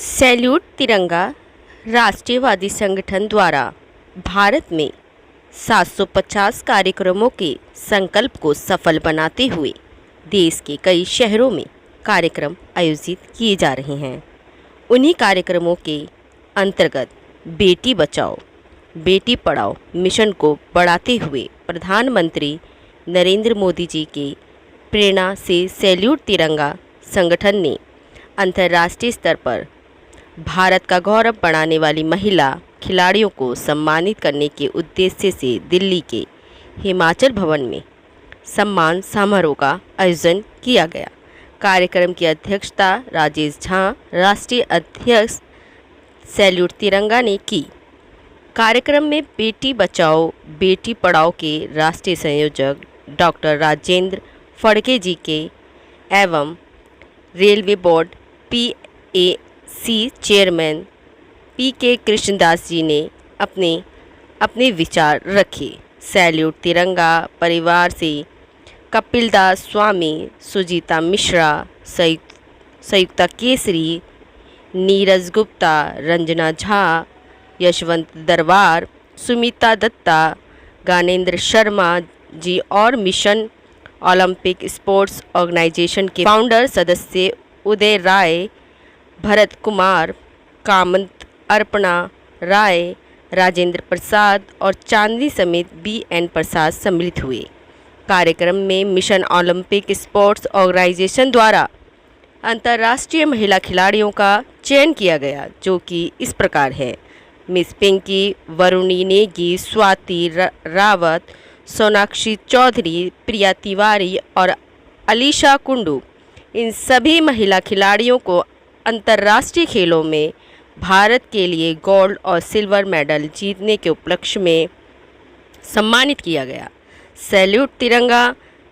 Salute तिरंगा राष्ट्रीयवादी संगठन द्वारा भारत में 750 कार्यक्रमों के संकल्प को सफल बनाते हुए देश के कई शहरों में कार्यक्रम आयोजित किए जा रहे हैं। उन्हीं कार्यक्रमों के अंतर्गत बेटी बचाओ बेटी पढ़ाओ मिशन को बढ़ाते हुए प्रधानमंत्री नरेंद्र मोदी जी के प्रेरणा से सैल्यूट तिरंगा संगठन ने अंतर्राष्ट्रीय स्तर पर भारत का गौरव बढ़ाने वाली महिला खिलाड़ियों को सम्मानित करने के उद्देश्य से दिल्ली के हिमाचल भवन में सम्मान समारोह का आयोजन किया गया। कार्यक्रम की अध्यक्षता राजेश झा, राष्ट्रीय अध्यक्ष सैल्यूट तिरंगा ने की। कार्यक्रम में बेटी बचाओ बेटी पढ़ाओ के राष्ट्रीय संयोजक डॉक्टर राजेंद्र फड़के जी के एवं railway board PAC chairman PK Krishnadas ji ने अपने विचार रखे। सैल्यूट तिरंगा परिवार से कपिल दास स्वामी, सुजीता मिश्रा, संयुक्ता केसरी, नीरज गुप्ता, रंजना झा, यशवंत दरबार, सुमिता दत्ता, ज्ञानेंद्र शर्मा जी और मिशन ओलंपिक स्पोर्ट्स ऑर्गेनाइजेशन के फाउंडर सदस्य उदय राय, भरत कुमार, कामत अर्पणा राय, राजेंद्र प्रसाद और चांदनी समेत BN प्रसाद सम्मिलित हुए। कार्यक्रम में मिशन ओलंपिक स्पोर्ट्स ऑर्गेनाइजेशन द्वारा अंतर्राष्ट्रीय महिला खिलाड़ियों का चयन किया गया, जो कि इस प्रकार है: मिस पिंकी, वरुणी नेगी, स्वाति रावत, सोनाक्षी चौधरी, प्रिया तिवारी और अलीशा कुंडू। इन सभी महिला खिलाड़ियों को अंतर्राष्ट्रीय खेलों में भारत के लिए गोल्ड और सिल्वर मेडल जीतने के उपलक्ष्य में सम्मानित किया गया। सैल्यूट तिरंगा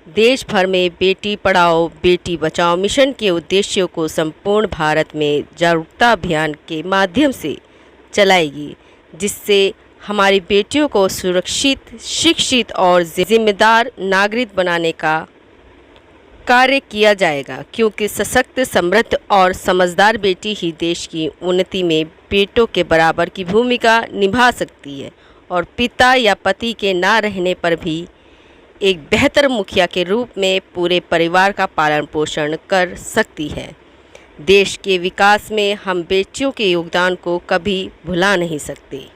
देश भर में बेटी पढ़ाओ बेटी बचाओ मिशन के उद्देश्यों को संपूर्ण भारत में जागरूकता अभियान के माध्यम से चलाएगी, जिससे हमारी बेटियों को सुरक्षित, शिक्षित और जिम्मेदार नागरिक बनाने का कार्य किया जाएगा, क्योंकि सशक्त, समृद्ध और समझदार बेटी ही देश की उन्नति में बेटों के बराबर की भूमिका निभा सकती है और पिता या पति के ना रहने पर भी एक बेहतर मुखिया के रूप में पूरे परिवार का पालन पोषण कर सकती है। देश के विकास में हम बेटियों के योगदान को कभी भुला नहीं सकते।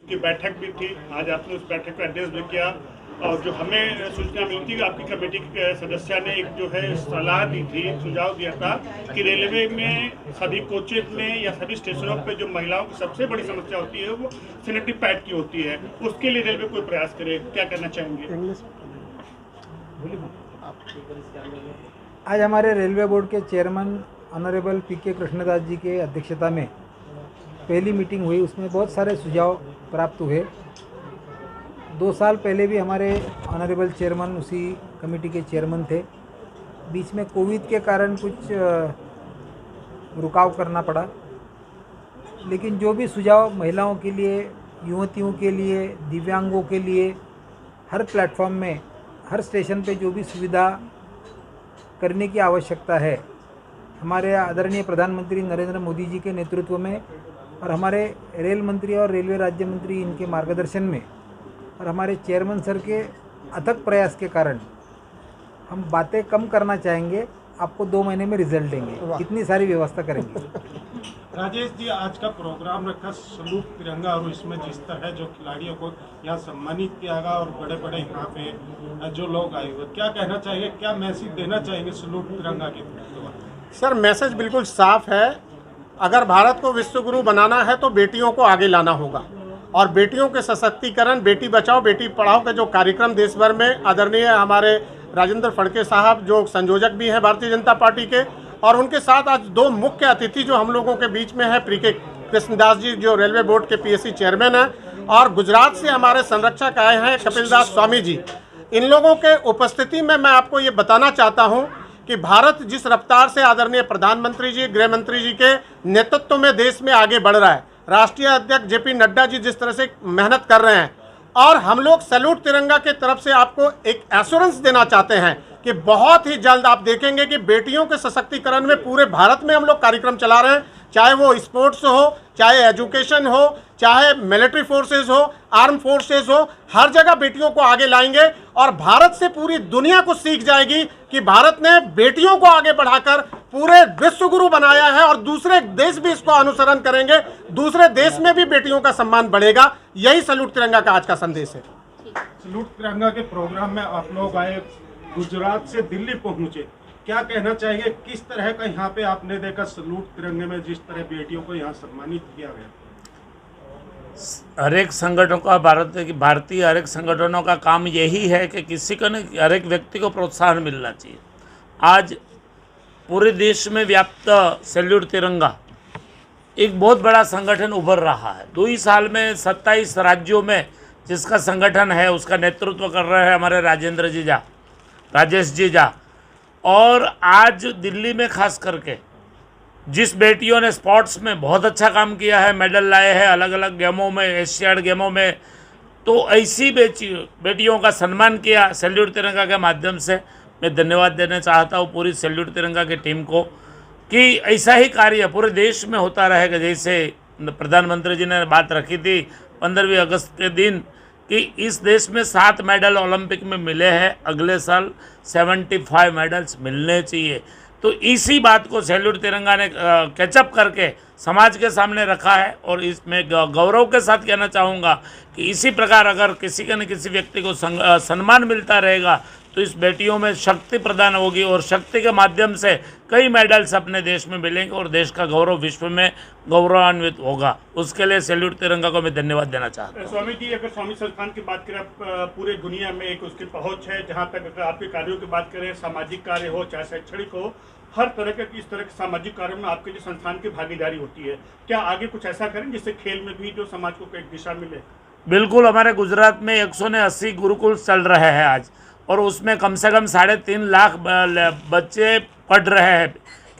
की बैठक भी थी। आज आपने उस बैठक का एड्रेस भी किया और जो हमें सूचना मिलती है, आपकी कमेटी के सदस्य ने एक जो है सलाह दी थी, सुझाव दिया था कि रेलवे में सभी कोचेज में या सभी स्टेशनों पे जो महिलाओं की सबसे बड़ी समस्या होती है वो सैनिटरी पैड की होती है। उसके लिए रेलवे कोई प्रयास करे, क्या करना चाहेंगे? आज हमारे रेलवे बोर्ड के चेयरमैन ऑनरेबल PK कृष्णदास जी के अध्यक्षता में पहली मीटिंग हुई। उसमें बहुत सारे सुझाव प्राप्त हुए। 2 साल पहले भी हमारे ऑनरेबल चेयरमैन उसी कमेटी के चेयरमैन थे। बीच में कोविड के कारण कुछ रुकाव करना पड़ा, लेकिन जो भी सुझाव महिलाओं के लिए, युवतियों के लिए, दिव्यांगों के लिए हर प्लेटफॉर्म में, हर स्टेशन पे जो भी सुविधा करने की आवश्यकता है, हमारे आदरणीय प्रधानमंत्री नरेंद्र मोदी जी के नेतृत्व में और हमारे रेल मंत्री और रेलवे राज्य मंत्री इनके मार्गदर्शन में और हमारे चेयरमैन सर के अथक प्रयास के कारण हम बातें कम करना चाहेंगे। आपको 2 महीने में रिजल्ट देंगे, इतनी सारी व्यवस्था करेंगे। राजेश जी, आज का प्रोग्राम रखा सैल्यूट तिरंगा और इसमें जिस तरह जो खिलाड़ियों को यहाँ सम्मानित किया गया और बड़े बड़े यहाँ पे जो लोग आए हुए, क्या कहना चाहिए, क्या मैसेज देना चाहेंगे सैल्यूट तिरंगा के द्वारा? सर, मैसेज बिल्कुल साफ है। अगर भारत को विश्व गुरु बनाना है तो बेटियों को आगे लाना होगा और बेटियों के सशक्तिकरण, बेटी बचाओ बेटी पढ़ाओ का जो कार्यक्रम देश भर में आदरणीय हमारे राजेंद्र फड़के साहब जो संयोजक भी हैं भारतीय जनता पार्टी के, और उनके साथ आज 2 मुख्य अतिथि जो हम लोगों के बीच में है, PK कृष्णदास जी जो रेलवे बोर्ड के PAC चेयरमैन हैं, और गुजरात से हमारे संरक्षक आए हैं कपिल दास स्वामी जी। इन लोगों के उपस्थिति में मैं आपको ये बताना चाहता हूँ कि भारत जिस रफ्तार से आदरणीय प्रधानमंत्री जी, गृह मंत्री जी के नेतृत्व में देश में आगे बढ़ रहा है, राष्ट्रीय अध्यक्ष JP नड्डा जी जिस तरह से मेहनत कर रहे हैं, और हम लोग सैल्यूट तिरंगा के तरफ से आपको एक एश्योरेंस देना चाहते हैं कि बहुत ही जल्द आप देखेंगे कि बेटियों के सशक्तिकरण में पूरे भारत में हम लोग कार्यक्रम चला रहे हैं, चाहे वो स्पोर्ट्स हो, चाहे एजुकेशन हो, चाहे मिलिट्री फोर्सेस हो, आर्म फोर्सेस हो, हर जगह बेटियों को आगे लाएंगे और भारत से पूरी दुनिया को सीख जाएगी कि भारत ने बेटियों को आगे बढ़ाकर पूरे विश्व गुरु बनाया है और दूसरे देश भी इसको अनुसरण करेंगे, दूसरे देश में भी बेटियों का सम्मान बढ़ेगा। यही सैल्यूट तिरंगा का आज का संदेश है। सैल्यूट तिरंगा के प्रोग्राम में आप लोग आए, गुजरात से दिल्ली पहुंचे, क्या कहना चाहिए, किस तरह का यहाँ पे आपने देखा सैल्यूट तिरंगे में जिस तरह बेटियों को यहाँ सम्मानित किया गया? हर एक संगठनों का भारतीय हर एक संगठनों का काम यही है कि किसी को नहीं, हर एक व्यक्ति को प्रोत्साहन मिलना चाहिए। आज पूरे देश में व्याप्त सैल्यूट तिरंगा एक बहुत बड़ा संगठन उभर रहा है। 2 ही साल में 27 राज्यों में जिसका संगठन है उसका नेतृत्व कर रहे हैं हमारे राजेश जी झा। और आज दिल्ली में खास करके जिस बेटियों ने स्पोर्ट्स में बहुत अच्छा काम किया है, मेडल लाए हैं अलग अलग गेमों में, एशियाड गेमों में, तो ऐसी बेटियों का सम्मान किया सैल्यूट तिरंगा के माध्यम से। मैं धन्यवाद देना चाहता हूँ पूरी सैल्यूट तिरंगा की टीम को कि ऐसा ही कार्य पूरे देश में होता रहेगा। जैसे प्रधानमंत्री जी ने बात रखी थी 15वीं अगस्त के दिन कि इस देश में 7 मेडल ओलंपिक में मिले हैं, अगले साल 75 मेडल्स मिलने चाहिए। तो इसी बात को सैल्यूट तिरंगा ने कैचअप करके समाज के सामने रखा है और इसमें गौरव के साथ कहना चाहूँगा कि इसी प्रकार अगर किसी न किसी व्यक्ति को सम्मान मिलता रहेगा तो इस बेटियों में शक्ति प्रदान होगी और शक्ति के माध्यम से कई मेडल्स अपने देश में मिलेंगे और देश का गौरव विश्व में गौरवान्वित होगा। उसके लिए सैल्यूट तिरंगा को मैं धन्यवाद देना चाहता हूँ। स्वामी जी, अगर स्वामी संस्थान की बात करें, पूरे दुनिया में एक उसकी पहुंच है। जहां तक अगर आपके कार्यों की बात करें, सामाजिक कार्य हो चाहे शैक्षणिक हो, हर तरह के इस तरह के सामाजिक कार्यों में आपके जो संस्थान की भागीदारी होती है, क्या आगे कुछ ऐसा करें जिससे खेल में भी जो समाज को एक दिशा मिले? बिल्कुल, हमारे गुजरात में 180 गुरुकुल चल रहे हैं आज और उसमें कम से कम 3.5 लाख बच्चे पढ़ रहे हैं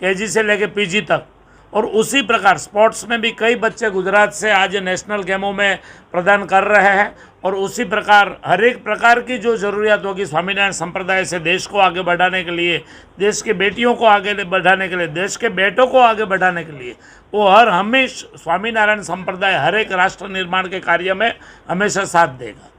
केजी से लेकर पीजी तक। और उसी प्रकार स्पोर्ट्स में भी कई बच्चे गुजरात से आज नेशनल गेमों में प्रदान कर रहे हैं और उसी प्रकार हर एक प्रकार की जो ज़रूरियात होगी स्वामीनारायण संप्रदाय से देश को आगे बढ़ाने के लिए, देश की बेटियों को आगे बढ़ाने के लिए, देश के बेटों को आगे बढ़ाने के लिए वो हमेशा स्वामीनारायण संप्रदाय हर एक राष्ट्र निर्माण के कार्य में हमेशा साथ देगा।